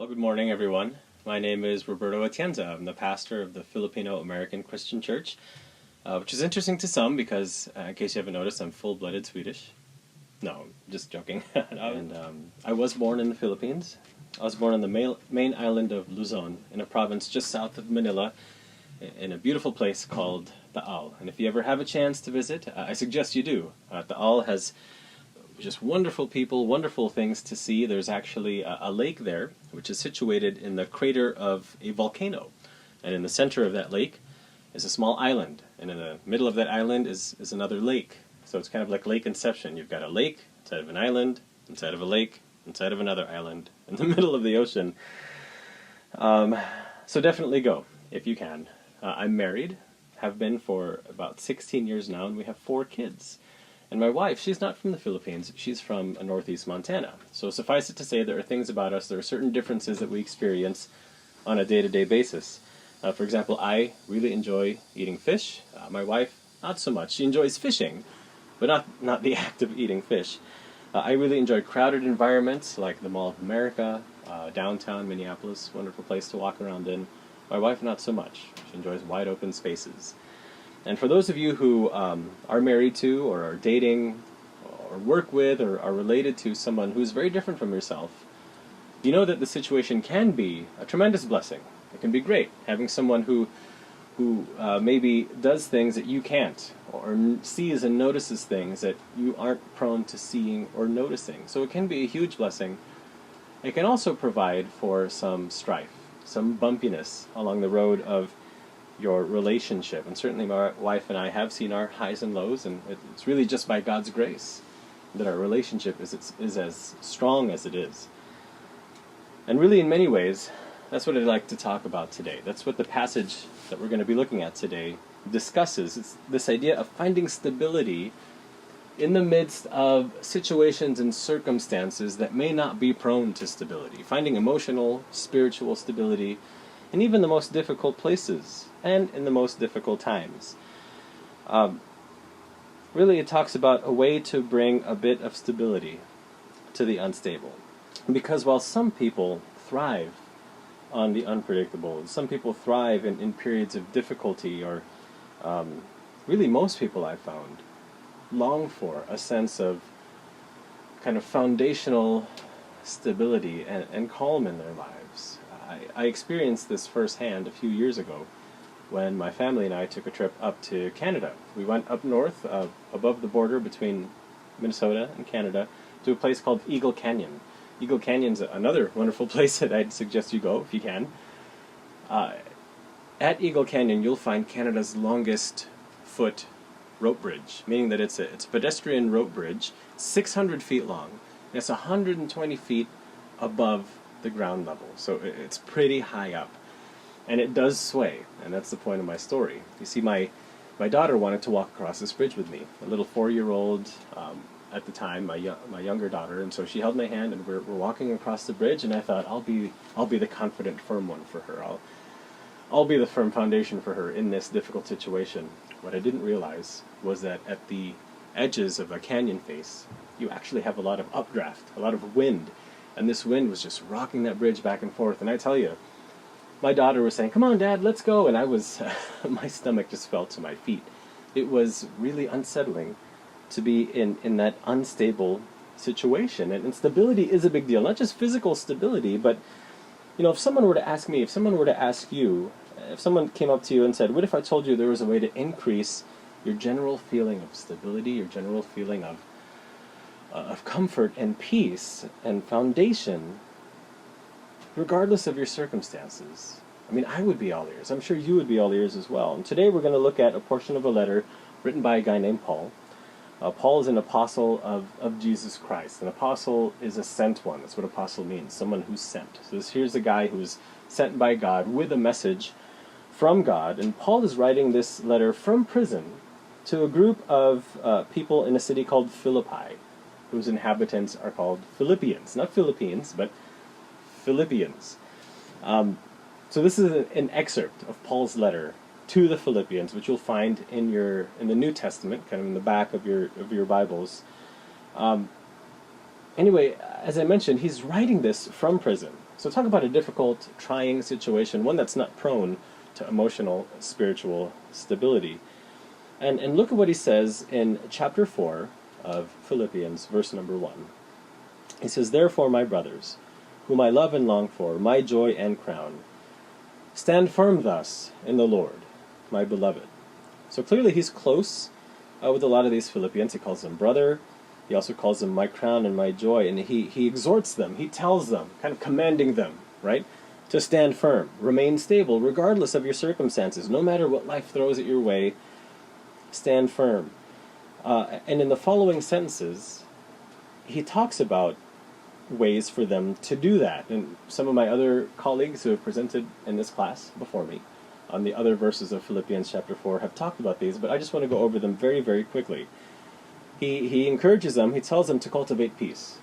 Well, good morning, everyone. My name is Roberto Atienza. I'm the pastor of the Filipino American Christian Church, which is interesting to some because, in case you haven't noticed, I'm full-blooded Swedish. No, just joking. I was born in the Philippines. I was born on the main island of Luzon, in a province just south of Manila, in a beautiful place called Taal. And if you ever have a chance to visit, I suggest you do. Taal has just wonderful people, wonderful things to see. There's actually a lake there, which is situated in the crater of a volcano. And in the center of that lake is a small island. And in the middle of that island is another lake. So it's kind of like lake inception. You've got a lake inside of an island, inside of a lake, inside of another island, in the middle of the ocean. So definitely go, if you can. I'm married, have been for about 16 years now, and we have 4 kids. And my wife, she's not from the Philippines, she's from northeast Montana. So suffice it to say, there are things about us, there are certain differences that we experience on a day-to-day basis. For example, I really enjoy eating fish. My wife, not so much. She enjoys fishing, but not the act of eating fish. I really enjoy crowded environments like the Mall of America, downtown Minneapolis, wonderful place to walk around in. My wife, not so much. She enjoys wide open spaces. And for those of you who are married to, or are dating, or work with, or are related to someone who's very different from yourself, you know that the situation can be a tremendous blessing. It can be great, having someone who maybe does things that you can't, or sees and notices things that you aren't prone to seeing or noticing. So it can be a huge blessing. It can also provide for some strife, some bumpiness along the road of your relationship. And certainly my wife and I have seen our highs and lows, and it's really just by God's grace that our relationship is as strong as it is. And really, in many ways, that's what I'd like to talk about today. That's what the passage that we're going to be looking at today discusses. It's this idea of finding stability in the midst of situations and circumstances that may not be prone to stability. Finding emotional, spiritual stability in even the most difficult places and in the most difficult times. Really, it talks about a way to bring a bit of stability to the unstable. Because while some people thrive on the unpredictable, some people thrive in periods of difficulty, or really most people I've found long for a sense of kind of foundational stability and calm in their lives. I experienced this firsthand a few years ago when my family and I took a trip up to Canada. We went up north, above the border between Minnesota and Canada, to a place called Eagle Canyon. Eagle Canyon's another wonderful place that I'd suggest you go if you can. At Eagle Canyon, you'll find Canada's longest foot rope bridge, meaning that it's a pedestrian rope bridge, 600 feet long, and it's 120 feet above the ground level. So it's pretty high up. And it does sway, and that's the point of my story. You see, my daughter wanted to walk across this bridge with me, a little 4-year-old at the time, my younger daughter, and so she held my hand, and we're walking across the bridge, and I thought, I'll be the confident, firm one for her. I'll be the firm foundation for her in this difficult situation. What I didn't realize was that at the edges of a canyon face, you actually have a lot of updraft, a lot of wind, and this wind was just rocking that bridge back and forth. And I tell you, my daughter was saying, "Come on, Dad, let's go," and I was, my stomach just fell to my feet. It was really unsettling to be in that unstable situation. And stability is a big deal, not just physical stability, but, you know, if someone were to ask me, if someone were to ask you, if someone came up to you and said, what if I told you there was a way to increase your general feeling of stability, your general feeling of comfort and peace and foundation, regardless of your circumstances? I mean, I would be all ears. I'm sure you would be all ears as well. And today we're going to look at a portion of a letter written by a guy named Paul. Paul is an apostle of Jesus Christ. An apostle is a sent one. That's what apostle means, someone who's sent. So here's a guy who's sent by God with a message from God. And Paul is writing this letter from prison to a group of people in a city called Philippi, whose inhabitants are called Philippians. Not Philippines, but Philippians. So this is an excerpt of Paul's letter to the Philippians, which you'll find in the New Testament, kind of in the back of your Bibles. Anyway, as I mentioned, he's writing this from prison. So talk about a difficult, trying situation, one that's not prone to emotional, spiritual stability. And look at what he says in chapter 4 of Philippians, verse number 1. He says, "Therefore, my brothers, whom I love and long for, my joy and crown, stand firm thus in the Lord, my beloved." So clearly he's close with a lot of these Philippians. He calls them brother. He also calls them my crown and my joy. And he exhorts them, he tells them, kind of commanding them, right, to stand firm, remain stable, regardless of your circumstances. No matter what life throws at your way, stand firm. And in the following sentences, he talks about ways for them to do that. And some of my other colleagues who have presented in this class before me on the other verses of Philippians chapter 4 have talked about these, but I just want to go over them very, very quickly. He encourages them, he tells them to cultivate peace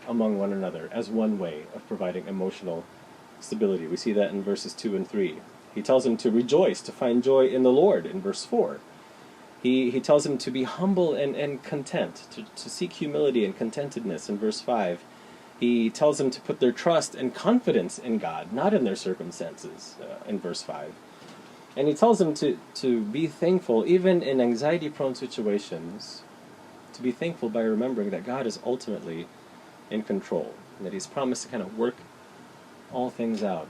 among one another as one way of providing emotional stability. We see that in verses 2 and 3. He tells them to rejoice, to find joy in the Lord in verse 4. He tells them to be humble and content, to seek humility and contentedness in verse 5. He tells them to put their trust and confidence in God, not in their circumstances, in verse 5. And he tells them to be thankful, even in anxiety-prone situations, to be thankful by remembering that God is ultimately in control, and that he's promised to kind of work all things out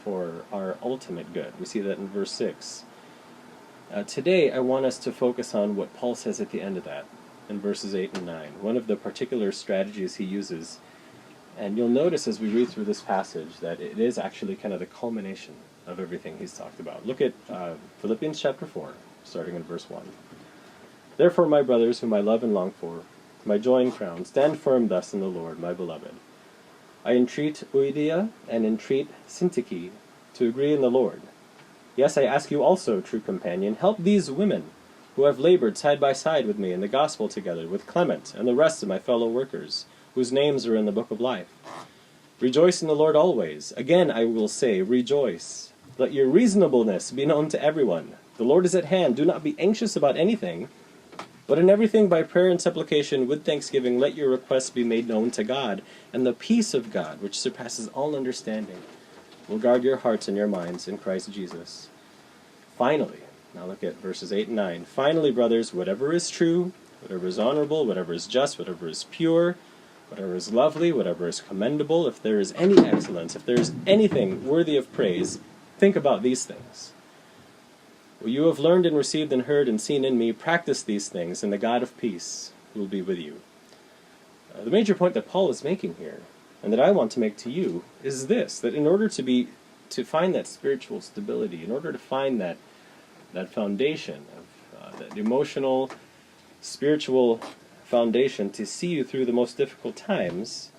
for our ultimate good. We see that in verse 6. Today, I want us to focus on what Paul says at the end of that, in verses 8 and 9. One of the particular strategies he uses, and you'll notice as we read through this passage that it is actually kind of the culmination of everything he's talked about. Look at Philippians chapter 4, starting in verse 1. "Therefore, my brothers, whom I love and long for, my joy and crown, stand firm thus in the Lord, my beloved. I entreat Euodia and entreat Syntyche to agree in the Lord. Yes, I ask you also, true companion, help these women who have labored side by side with me in the gospel together with Clement and the rest of my fellow workers, whose names are in the book of life. Rejoice in the Lord always. Again, I will say, rejoice. Let your reasonableness be known to everyone. The Lord is at hand. Do not be anxious about anything, but in everything by prayer and supplication with thanksgiving let your requests be made known to God, and the peace of God, which surpasses all understanding, will guard your hearts and your minds in Christ Jesus. Finally," now look at verses 8 and 9. "Finally, brothers, whatever is true, whatever is honorable, whatever is just, whatever is pure, whatever is lovely, whatever is commendable, if there is any excellence, if there is anything worthy of praise, think about these things. What you have learned and received and heard and seen in me, practice these things, and the God of peace will be with you." The major point that Paul is making here, and that I want to make to you, is this, that in order to find that spiritual stability, in order to find that foundation of that emotional, spiritual foundation to see you through the most difficult times,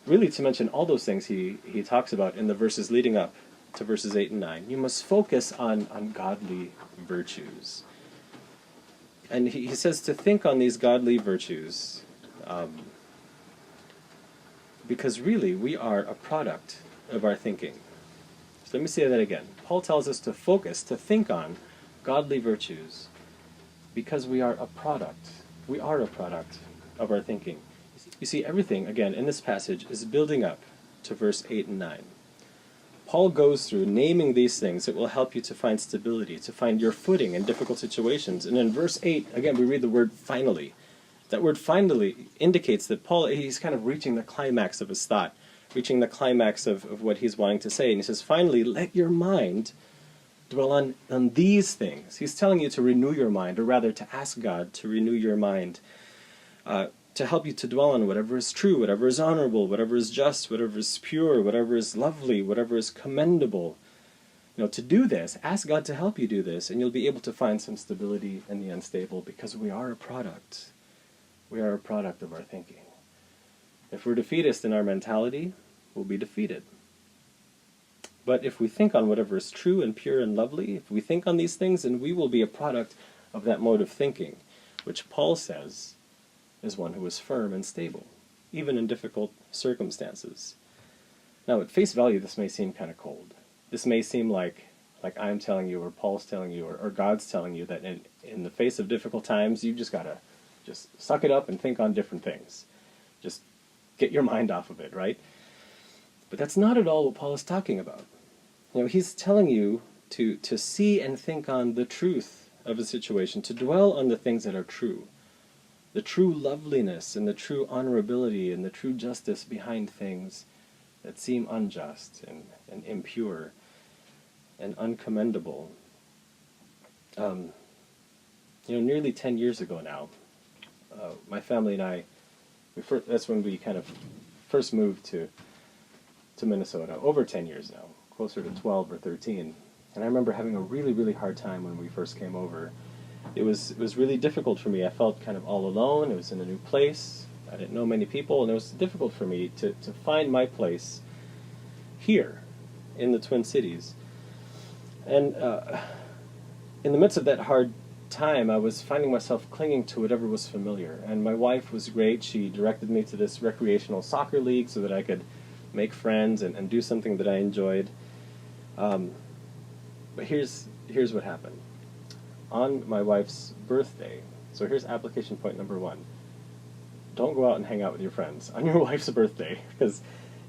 really to mention all those things he talks about in the verses leading up to verses 8 and 9, you must focus on godly virtues. And he says to think on these godly virtues, because really we are a product of our thinking. So let me say that again. Paul tells us to focus, to think on godly virtues, because we are a product. We are a product of our thinking. You see, everything, again, in this passage is building up to verse 8 and 9. Paul goes through naming these things that will help you to find stability, to find your footing in difficult situations. And in verse 8, again, we read the word finally. That word finally indicates that Paul, he's kind of reaching the climax of his thought, reaching the climax of what he's wanting to say. And he says, finally, let your mind dwell on these things. He's telling you to renew your mind, or rather to ask God to renew your mind, to help you to dwell on whatever is true, whatever is honorable, whatever is just, whatever is pure, whatever is lovely, whatever is commendable. To do this, ask God to help you do this, and you'll be able to find some stability in the unstable, because we are a product. We are a product of our thinking. If we're defeatist in our mentality, we'll be defeated. But if we think on whatever is true and pure and lovely, if we think on these things, then we will be a product of that mode of thinking, which Paul says is one who is firm and stable, even in difficult circumstances. Now, at face value, this may seem kind of cold. This may seem like I'm telling you, or Paul's telling you, or God's telling you that in the face of difficult times, you just got to just suck it up and think on different things. Just get your mind off of it, right? But that's not at all what Paul is talking about. He's telling you to see and think on the truth of a situation, to dwell on the things that are true, the true loveliness and the true honorability and the true justice behind things that seem unjust and impure and uncommendable. Nearly 10 years ago now, my family and I, that's when we kind of first moved to Minnesota, over 10 years now, closer to 12 or 13. And I remember having a really, really hard time when we first came over. It was really difficult for me. I felt kind of all alone. It was in a new place. I didn't know many people, and it was difficult for me to find my place here in the Twin Cities. And in the midst of that hard time, I was finding myself clinging to whatever was familiar. And my wife was great. She directed me to this recreational soccer league so that I could make friends and do something that I enjoyed. But here's what happened. On my wife's birthday, so here's application point number 1. Don't go out and hang out with your friends on your wife's birthday, because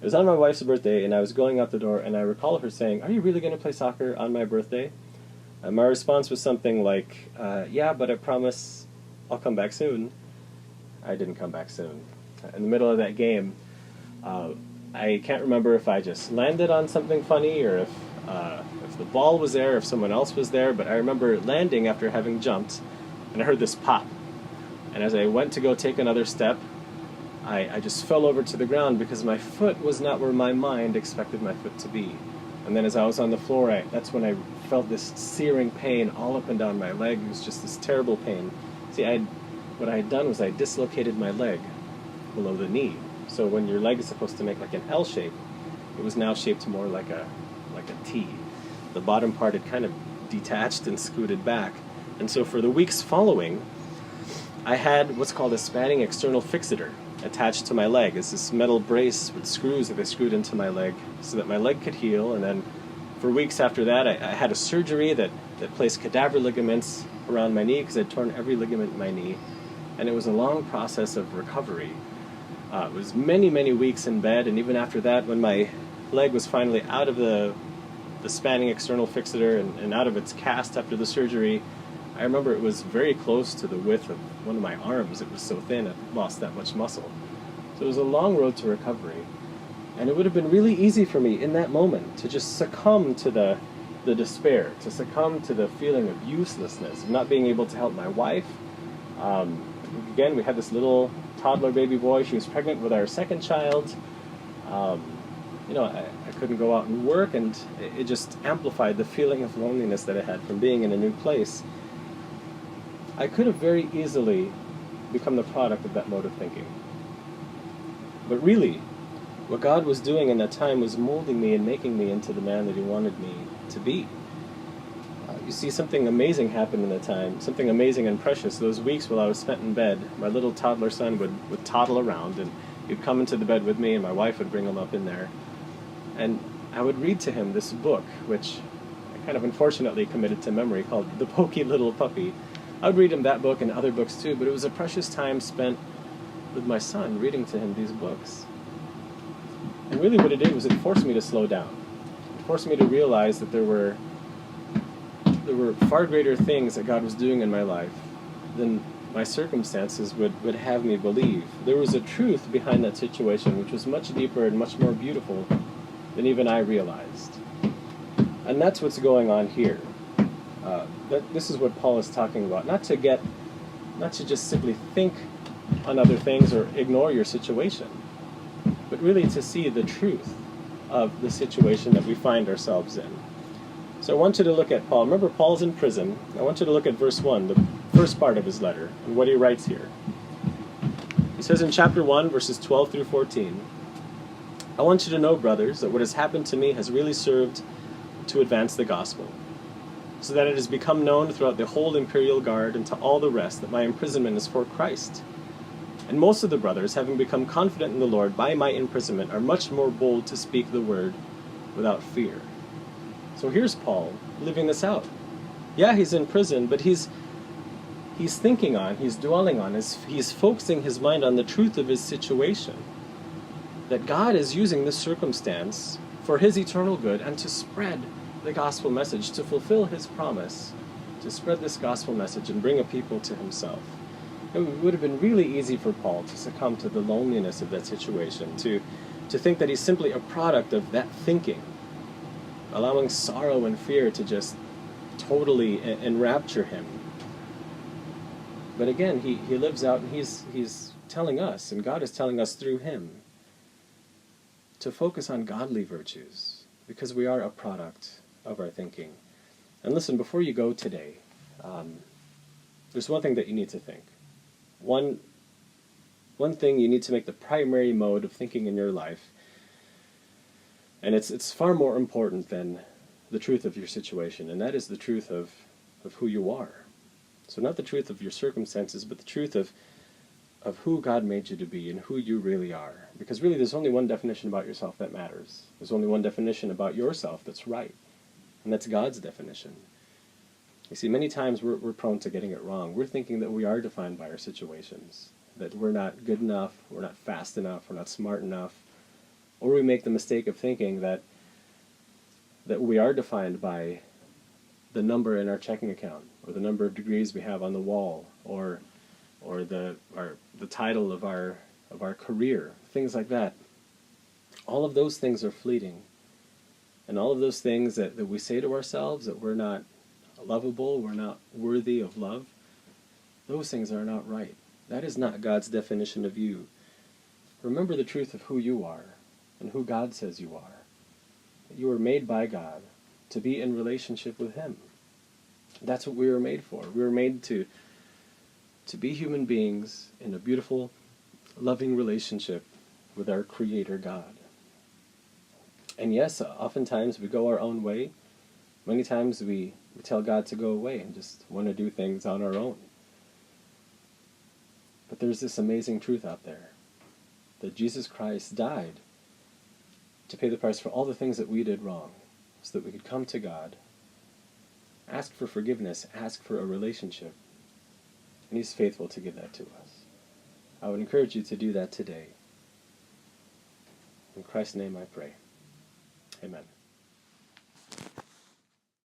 it was on my wife's birthday, and I was going out the door, and I recall her saying, "Are you really going to play soccer on my birthday?" And my response was something like, "Yeah, but I promise I'll come back soon." I didn't come back soon. In the middle of that game, I can't remember if I just landed on something funny or if the ball was there, if someone else was there, but I remember landing after having jumped, and I heard this pop. And as I went to go take another step, I just fell over to the ground because my foot was not where my mind expected my foot to be. And then as I was on the floor, that's when I felt this searing pain all up and down my leg. It was just this terrible pain. See, what I had done was I dislocated my leg below the knee. So when your leg is supposed to make like an L shape, it was now shaped more like a T. The bottom part had kind of detached and scooted back. And so for the weeks following, I had what's called a spanning external fixator attached to my leg. It's this metal brace with screws that they screwed into my leg so that my leg could heal. And then for weeks after that, I had a surgery that placed cadaver ligaments around my knee because I'd torn every ligament in my knee. And it was a long process of recovery. It was many, many weeks in bed, and even after that, when my leg was finally out of the spanning external fixator and out of its cast after the surgery, I remember it was very close to the width of one of my arms. It was so thin, it lost that much muscle. So it was a long road to recovery. And it would have been really easy for me in that moment to just succumb to the despair, to succumb to the feeling of uselessness, of not being able to help my wife. Again, we had this little toddler baby boy. She was pregnant with our second child. I couldn't go out and work, and it just amplified the feeling of loneliness that I had from being in a new place. I could have very easily become the product of that mode of thinking. But really, what God was doing in that time was molding me and making me into the man that He wanted me to be. You see, something amazing happened in that time, something amazing and precious. Those weeks while I was spent in bed, my little toddler son would toddle around, and he'd come into the bed with me, and my wife would bring him up in there. And I would read to him this book, which I kind of unfortunately committed to memory, called The Pokey Little Puppy. I would read him that book and other books too, but it was a precious time spent with my son, reading to him these books. And really what it did was it forced me to slow down. It forced me to realize that there were far greater things that God was doing in my life than my circumstances would have me believe. There was a truth behind that situation which was much deeper and much more beautiful than even I realized. And that's what's going on here. This is what Paul is talking about. Not to just simply think on other things or ignore your situation, but really to see the truth of the situation that we find ourselves in. So I want you to look at Paul. Remember, Paul's in prison. I want you to look at verse 1, the first part of his letter, and what he writes here. He says in chapter 1, verses 12 through 14, "I want you to know, brothers, that what has happened to me has really served to advance the gospel, so that it has become known throughout the whole imperial guard and to all the rest that my imprisonment is for Christ. And most of the brothers, having become confident in the Lord by my imprisonment, are much more bold to speak the word without fear." So here's Paul living this out. Yeah, he's in prison, but he's dwelling on, he's focusing his mind on the truth of his situation. that God is using this circumstance for his eternal good and to spread the gospel message, to fulfill his promise, to spread this gospel message and bring a people to himself. It would have been really easy for Paul to succumb to the loneliness of that situation, to think that he's simply a product of that thinking, allowing sorrow and fear to just totally enrapture him. But again, he lives out, and he's telling us, and God is telling us through him, to focus on godly virtues, because we are a product of our thinking. And listen, before you go today, there's one thing that you need to think. One thing you need to make the primary mode of thinking in your life, and it's far more important than the truth of your situation, and that is the truth of who you are. So not the truth of your circumstances, but the truth of who God made you to be and who you really are. Because really there's only one definition about yourself that matters. There's only one definition about yourself that's right, and that's God's definition. You see, many times we're prone to getting it wrong. We're thinking that we are defined by our situations, that we're not good enough, we're not fast enough, we're not smart enough, or we make the mistake of thinking that we are defined by the number in our checking account, or the number of degrees we have on the wall, or the title of our career, things like that. All of those things are fleeting, and all of those things that we say to ourselves, that we're not lovable, we're not worthy of love, those things are not right. That is not God's definition of you. Remember the truth of who you are and who God says you are. That you were made by God to be in relationship with him. That's what we were made for. We were made to be human beings in a beautiful, loving relationship with our Creator God. And yes, oftentimes we go our own way. Many times we tell God to go away and just want to do things on our own. But there's this amazing truth out there, that Jesus Christ died to pay the price for all the things that we did wrong, so that we could come to God, ask for forgiveness, ask for a relationship, and he's faithful to give that to us. I would encourage you to do that today. In Christ's name I pray. Amen.